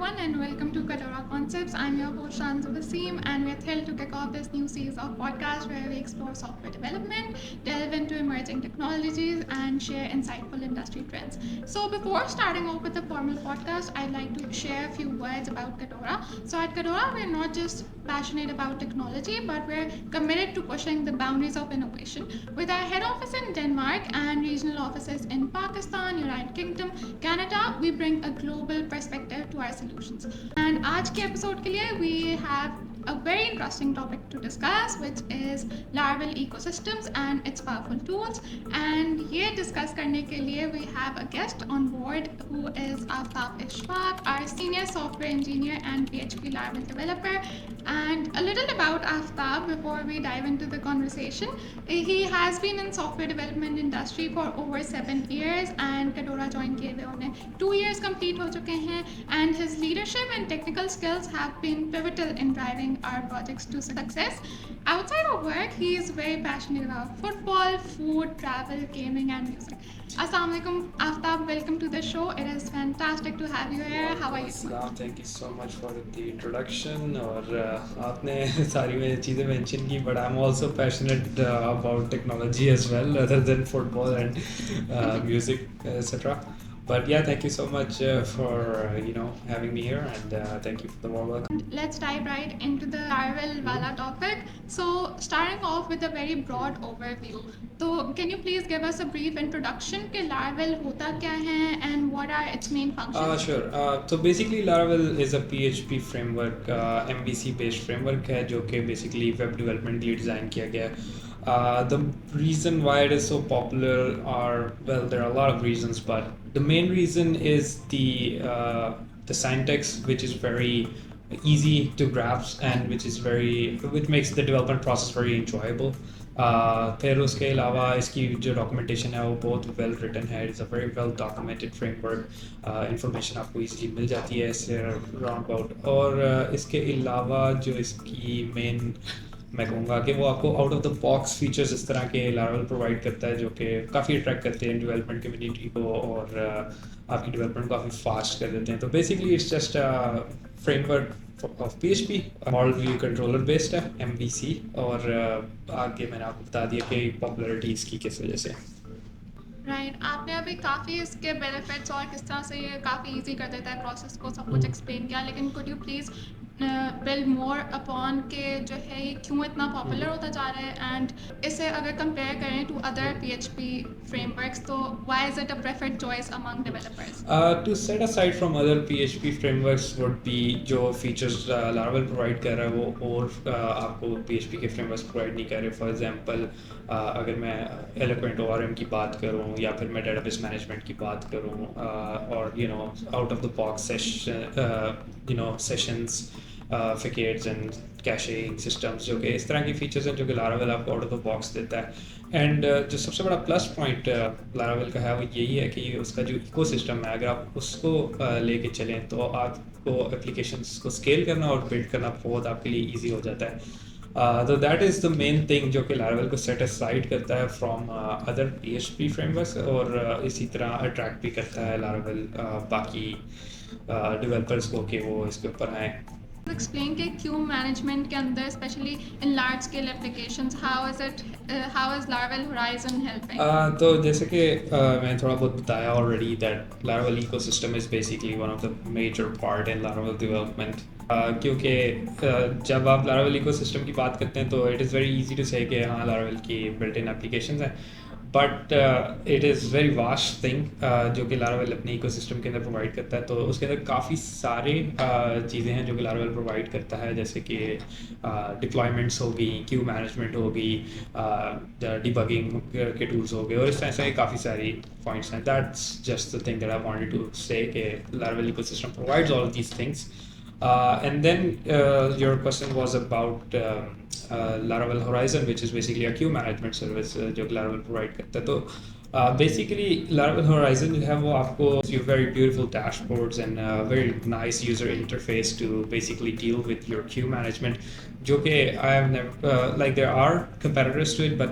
everyone, and welcome to Kadora Concepts. I'm your host Shanzu Wasim, and we're thrilled to kick off this new series of podcasts where we explore software development, delve into emerging technologies, and share insightful industry trends. So, before starting off with the formal podcast, I'd like to share a few words about Kadora. So, at Kadora, we're not just passionate about technology, but we're committed to pushing the boundaries of innovation. With our head office in Denmark and regional offices in Pakistan, United Kingdom, Canada, we bring a global perspective to our solutions. And आज के episode के लिए we have a very interesting topic to discuss, which is Laravel ecosystems and its powerful tools. And ये discuss करने के लिए we have a guest on board who is Aftab Ishfaq, our senior software engineer and PHP Laravel developer. And a little about Aftab before we dive into the conversation. He has been in software development industry for over 7 years, and Kadora joined किए हुए उन्हें 2 years complete हो चुके हैं, and his leadership and technical skills have been pivotal in driving our projects to success. Outside of work, he is very passionate about football, food, travel, gaming, and music. Assalamu alaikum, Aftab. Welcome to the show. It is fantastic to have you here. How are you doing? Thank you so much for the introduction. और आपने सारी में चीज़ें mention की, but I'm also passionate about technology as well, other than football and music, etc. But yeah, thank you so much for having me here, and thank you for the warm welcome. Let's dive right into the Laravel Wala topic. So, starting off with a very broad overview. So, can you please give us a brief introduction कि Laravel होता क्या है and what are its main functions? Sure. So basically Laravel is a PHP framework, MVC based framework है जो कि basically web development के लिए design किया गया है. The reason why it is so popular are, well, there are a lot of reasons, but the main reason is the syntax, which is very easy to grasp and which makes the development process very enjoyable. फिर उसके अलावा इसकी जो documentation है वो बहुत well written है. It's a very well documented framework. Information आपको इजीली मिल जाती है इससे राउंड अबाउट. और इसके अलावा जो इसकी मेन मैं कहूँगा कि वो आपको out of the box features इस तरह के Laravel प्रोवाइड करता है जो कि काफ़ी अट्रैक्ट करते हैं डेवलपमेंट कम्युनिटी को और आपकी डेवलपमेंट काफ़ी फास्ट कर देते हैं. तो basically it's just framework of PHP. Model view controller based है, MVC. और आगे मैंने आपको बता दिया कि पॉपुलैरिटी इसकी किस वजह से. राइट आपने अभी काफ़ी इसके बेनिफिट्स और किस तरह से ये काफ़ी इजी कर देता है प्रोसेस को सब कुछ एक्सप्लेन किया, लेकिन could you please build more upon के जो है ये क्यों इतना पॉपुलर होता जा रहा है, एंड इसे अगर कंपेयर करें टू अदर PHP frameworks, तो why is it a preferred choice among developers? To set aside from other PHP frameworks would be जो features Laravel provide कर रहा है वो और आपको PHP के frameworks provide नहीं कर रहे. For example, अगर मैं Eloquent ORM की बात करूँ या फिर मैं database management की बात करूँ और out of the box sessions, ficades and caching systems, जो कि इस तरह की फीचर्स हैं जो कि Laravel आपको आउट ऑफ द बॉक्स देता है. एंड जो सबसे बड़ा प्लस पॉइंट Laravel का है वो यही है कि उसका जो इकोसिस्टम है, अगर आप उसको लेके चलें तो आपको एप्लीकेशंस को स्केल करना और बिल्ड करना बहुत आपके लिए ईजी हो जाता है. तो that is the main thing जो कि Laravel को सेट असाइड करता है फ्रॉम अदर PHP फ्रेमवर्क्स, और इसी तरह अट्रैक्ट भी करता है Laravel बाकी डेवलपर्स को कि वो इसके ऊपर आएँ. एक्सप्लेन कि क्यों मैनेजमेंट के अंदर specially in large scale applications how is Laravel Horizon helping? तो जैसे कि मैंने थोड़ा बहुत बताया already that Laravel ecosystem is basically one of the major part in Laravel development. क्योंकि जब आप Laravel ecosystem की बात करते हैं तो it is very easy to say कि हाँ Laravel की built in applications हैं, but it is very vast thing जो कि Laravel अपने इकोसिस्टम के अंदर प्रोवाइड करता है. तो उसके अंदर काफ़ी सारे चीज़ें हैं जो कि Laravel प्रोवाइड करता है, जैसे कि डिप्लॉयमेंट्स हो गई, क्यू मैनेजमेंट हो गई, डिबगिंग के टूल्स हो गए, और इस तरह से काफ़ी सारी पॉइंट्स हैं. That's just the thing that I wanted to say कि Laravel ecosystem provides all these things. And then your question was about Laravel Horizon, which is basically a queue management service जो Laravel provide करता है. तो basically Laravel Horizon जो है वो आपको your very beautiful dashboards and very nice user interface to basically deal with your queue management, जो कि I have never like there are competitors to it, but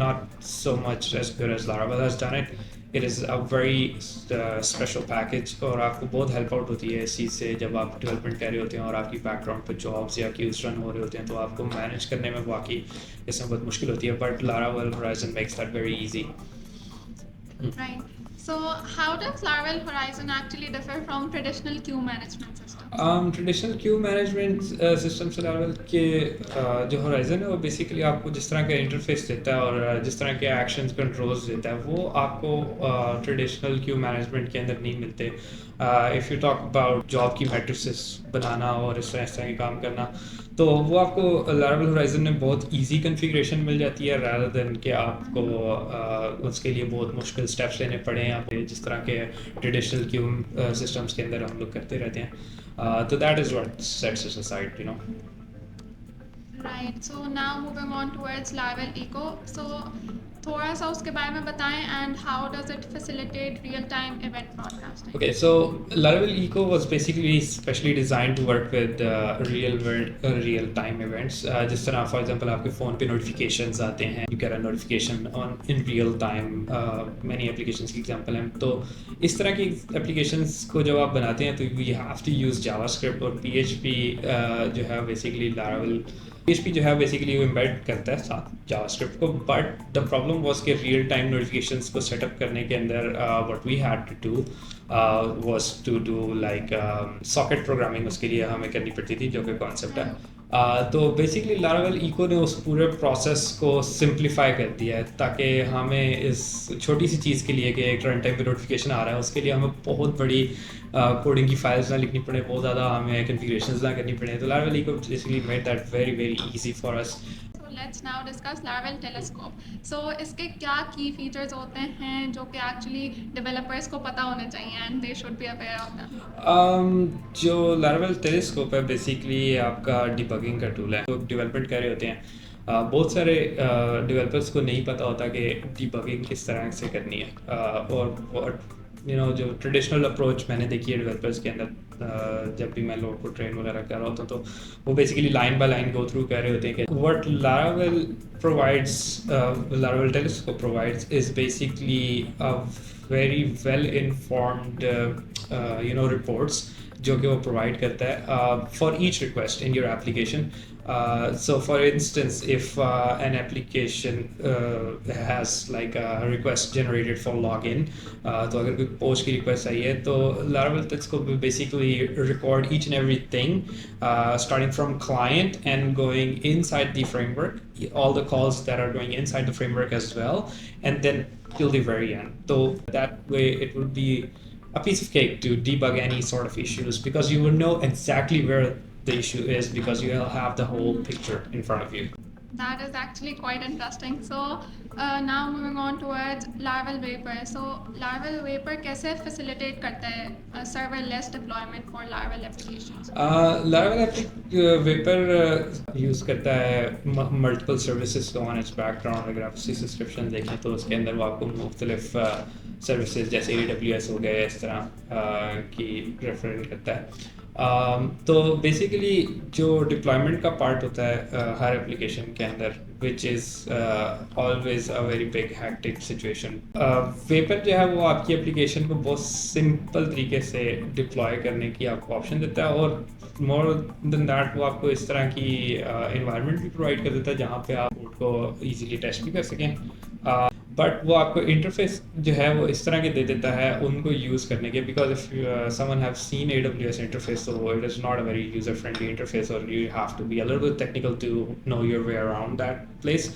not so much as good as Laravel has done it. It is a very special package और आपको बहुत help out होती है इस चीज़ से जब आप डेवलपमेंट कर रहे होते हैं और आपकी बैकग्राउंड पे जॉब्स या क्यूज रन हो रहे होते हैं तो आपको मैनेज करने में वाकई इसमें बहुत मुश्किल होती है but Laravel Horizon makes that very easy. Right. So, how does Laravel Horizon actually differ from traditional queue management systems? Traditional Q management system से Laravel के जो Horizon है वो बेसिकली आपको जिस तरह का इंटरफेस देता है और जिस तरह के एक्शंस कंट्रोल्स देता है वो आपको ट्रेडिशनल क्यू मैनेजमेंट के अंदर नहीं मिलते. If you talk about job की मैट्रिसेस बनाना और इस तरह के काम करना तो वो आपको Laravel Horizon में बहुत इजी कॉन्फ़िगरेशन मिल जाती है rather than कि आपको उसके लिए बहुत मुश्किल स्टेप्स लेने पड़े या फिर जिस तरह के ट्रेडिशनल क्यू सिस्टम्स के अंदर हम लोग करते रहते हैं. So that is what sets us aside, you know. Right. So now moving on towards Laravel Eco. So थोड़ा सा उसके बारे में बताएं and how does it facilitate real-time event broadcasting? Okay, so Laravel Eco was basically specially designed to work with real-time events. जिस तरह, for example, आपके phone पे notifications आते हैं, you get a notification in real time. Many applications की example हैं. तो इस तरह की applications को जब आप बनाते हैं तो we have to use JavaScript और PHP जो है basically Laravel PHP जो है बेसिकली वो एम्बेड करता है साथ जावास्क्रिप्ट को बट द प्रॉब्लम वाज कि रियल टाइम नोटिफिकेशंस को सेटअप करने के अंदर what we had to do was to do like socket programming उसके लिए हमें करनी पड़ती थी जो कि कॉन्सेप्ट है. तो बेसिकली Laravel Eco ने उस पूरे प्रोसेस को सिंप्लीफाई कर दिया है ताकि हमें इस छोटी सी चीज़ के लिए कि एक रन टाइम पे नोटिफिकेशन आ रहा है उसके लिए हमें बहुत बड़ी कोडिंग की फाइल्स ना लिखनी पड़े, बहुत ज़्यादा हमें कन्फिगरेशंस ना करनी पड़े. तो Laravel Eco basically made that very very easy for us. So let's now discuss Laravel Telescope. So इसके क्या की फीचर्स होते हैं जो कि एक्चुअली डेवलपर्स को पता होने चाहिए and they should be aware of them? जो Laravel Telescope है बेसिकली आपका डिबगिंग का टूल है. तो डेवलपमेंट कर रहे होते हैं बहुत सारे डेवलपर्स को नहीं पता होता कि डिबगिंग किस तरह से करनी है और जो ट्रेडिशनल अप्रोच मैंने देखी है डेवलपर्स के अंदर जब भी मैं लोग को ट्रेन वगैरह कर रहा होता तो वो basically line by line go through कर रहे होते हैं कि what Laravel Telescope provides is basically a very well informed reports जो कि वो प्रोवाइड करता है for each request in your application. So for instance, if an application has like a request generated for login, तो अगर कोई post की request आई है तो Laravel Telescope will basically record each and everything starting from client and going inside the framework, all the calls that are going inside the framework as well, and then till the very end. So that way it will be a piece of cake to debug any sort of issues because you will know exactly where the issue is because you will have the whole picture in front of you. That is actually quite interesting. So now moving on towards Laravel Vapor. So Laravel Vapor कैसे facilitate करता है serverless deployment for Laravel applications? Laravel Vapor use करता है multiple services on its background. अगर आप उसकी subscription देखें तो उसके अंदर वो आपको मुख्तलिफ सर्विसेज जैसे AWS हो गए इस तरह की रेफर करता है. तो बेसिकली जो डिप्लॉयमेंट का पार्ट होता है हर एप्लीकेशन के अंदर which is always a very big hectic situation. Vapour जो है वो आपकी एप्लीकेशन को बहुत सिंपल तरीके से डिप्लॉय करने की आपको ऑप्शन देता है और मोर देन दैट वो आपको इस तरह की इन्वायरमेंट भी प्रोवाइड कर देता है जहाँ पे आप कोड को ईजिली टेस्ट भी कर सकें. बट वो आपको इंटरफेस जो है वो इस तरह के दे देता है उनको यूज़ करने के because if someone have seen AWS interface so it is not a very user friendly interface or you have to be a little bit technical to know your way around that place.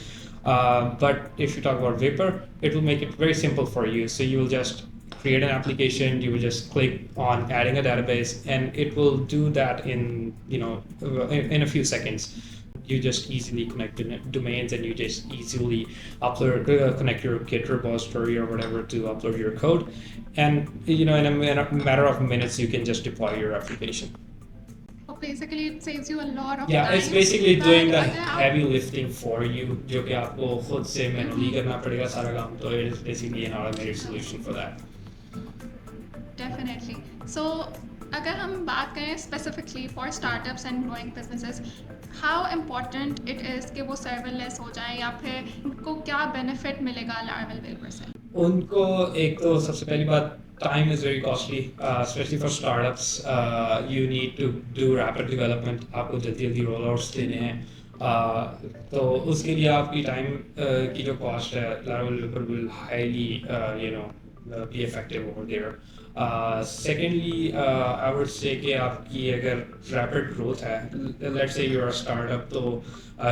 But if you talk about Vapor, it will make it very simple for you. So you will just create an application, you will just click on adding a database and it will do that in a few seconds. You just easily connect domains and you just easily upload connect your Git repository or whatever to upload your code and in a matter of minutes you can just deploy your application. So basically it saves you a lot of Yeah, time. it's basically doing the heavy lifting for you जो कि आपको खुद से manually करना पड़ेगा सारा काम. तो it is basically an automated solution for that. Definitely. So अगर हम बात करें specifically for startups and growing businesses, how important it is कि वो serverless हो जाए या फिर उनको क्या benefit मिलेगा Laravel Developer से? उनको एक तो सबसे पहली बात time is very costly, especially for startups. You need to do rapid development. आपको जल्दी जल्दी rollouts देने हैं. तो उसके लिए आपकी टाइम की जो कॉस्ट है Laravel Developer will highly be effective over there. Secondly, I would say कि आपकी अगर rapid growth है, let's say you're a startup, तो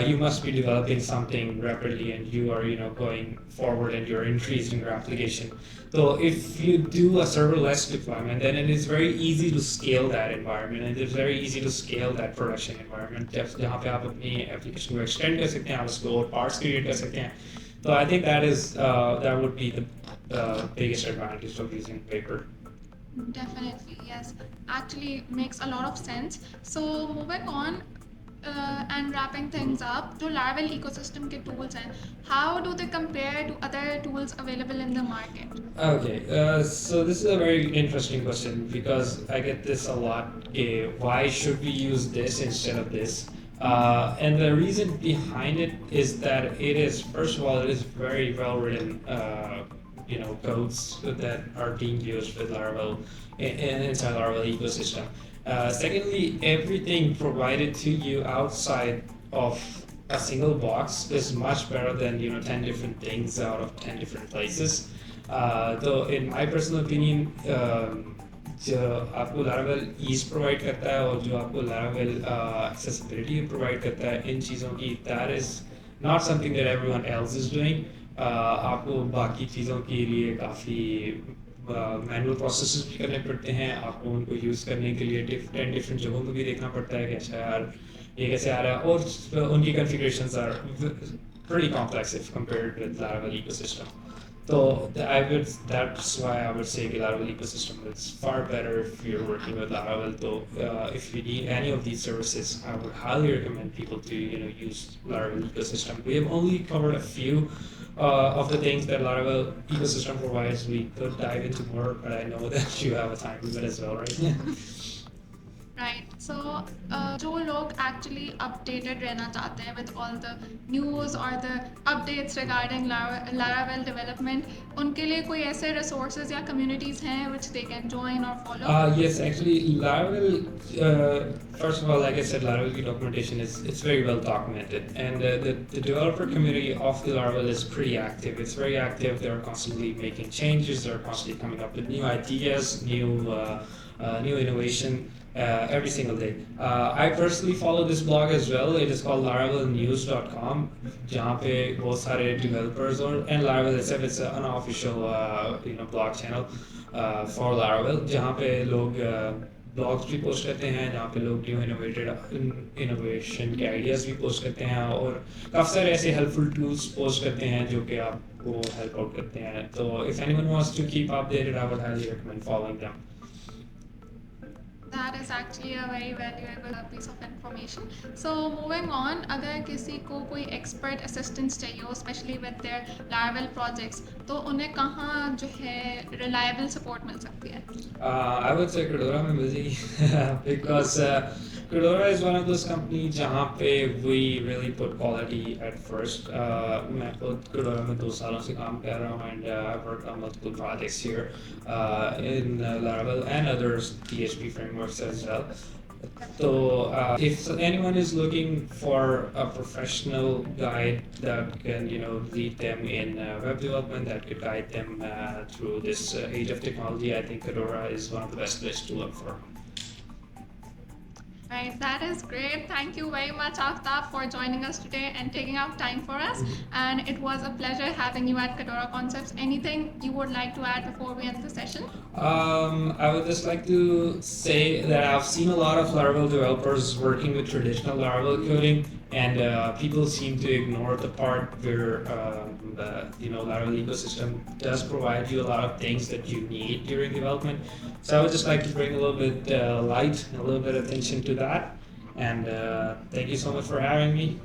you must be developing something rapidly and you are going forward and you're increasing your application. So if you do a serverless deployment, then it is very easy to scale that environment and it's very easy to scale that production environment. जहाँ पे आप अपनी application को extend कर सकते हैं, आप उसको और parts create कर सकते हैं. So I think that would be the biggest advantage of using Paper. Definitely, yes. Actually makes a lot of sense. So moving on and wrapping things up, जो Laravel ecosystem के tools हैं, how do they compare to other tools available in the market? Okay, so this is a very interesting question because I get this a lot. Okay, why should we use this instead of this? And the reason behind it is that it is, first of all, it is very well written. Codes that are being used with Laravel inside Laravel ecosystem. Secondly, everything provided to you outside of a single box is much better than 10 different things out of 10 different places. Though in my personal opinion, जो आपको Laravel ease provide करता है और जो आपको Laravel accessibility provide करता है इन चीज़ों की, that is not something that everyone else is doing. आपको बाकी चीज़ों के लिए काफ़ी मैनुअल प्रोसेसेस भी करने पड़ते हैं. आपको उनको यूज़ करने के लिए डिफरेंट जगहों पर भी देखना पड़ता है कि अच्छा यार ये कैसे आ रहा है, और उनकी configurations are pretty complex if compared with Laravel ecosystem. So that's why I would say the Laravel ecosystem is far better if you're working with Laravel. So if you need any of these services, I would highly recommend people to use Laravel ecosystem. We have only covered a few of the things that Laravel ecosystem provides. We could dive into more, but I know that you have a time limit as well, right? Right. So जो लोग actually updated रहना चाहते हैं with all the news or the updates regarding Laravel development, उनके लिए कोई ऐसे resources या communities हैं which they can join or follow? Yes, actually, Laravel. First of all, like I said, Laravel documentation it's very well documented, and the developer community of the Laravel is pretty active. It's very active. They're constantly making changes. They're constantly coming up with new ideas, new innovation. Every single day. I personally follow this blog as well. It is called laravelnews.com, जहाँ पे बहुत सारे developers and Laravel itself is an unofficial blog channel for Laravel, जहाँ पे लोग blogs भी post करते हैं, जहाँ पे लोग new innovation के ideas भी post करते हैं और काफ़ी सारे ऐसे helpful tools post करते हैं जो कि आपको help out करते हैं. So if anyone wants to keep updated, I would highly recommend following them. That is actually a very valuable piece of information. So moving on, अगर किसी को कोई expert assistance चाहिए हो, especially with their Laravel projects, तो उन्हें कहाँ जो है reliable support मिल सकती है? I would say Credora में मिल जाएगी because Credora is one of those companies जहाँ पे we really put quality at first. मैं खुद Credora में 2 सालों से काम कर रहा हूँ and I've worked on multiple projects here in Laravel and other PHP frameworks as well. So if anyone is looking for a professional guide that can lead them in web development, that could guide them through this age of technology, I think Credora is one of the best places to look for. Right, that is great. Thank you very much, Aftab, for joining us today and taking out time for us. And it was a pleasure having you at Kadora Concepts. Anything you would like to add before we end the session? I would just like to say that I've seen a lot of Laravel developers working with traditional Laravel coding, and people seem to ignore the part where the Laravel ecosystem does provide you a lot of things that you need during development. So I would just like to bring a little bit light, a little bit attention to that. And thank you so much for having me.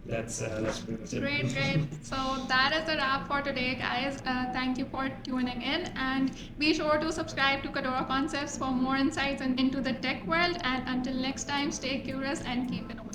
That's pretty much it. Great. So that is a wrap for today, guys. Thank you for tuning in, and be sure to subscribe to Kadora Concepts for more insights into the tech world. And until next time, stay curious and keep innovating.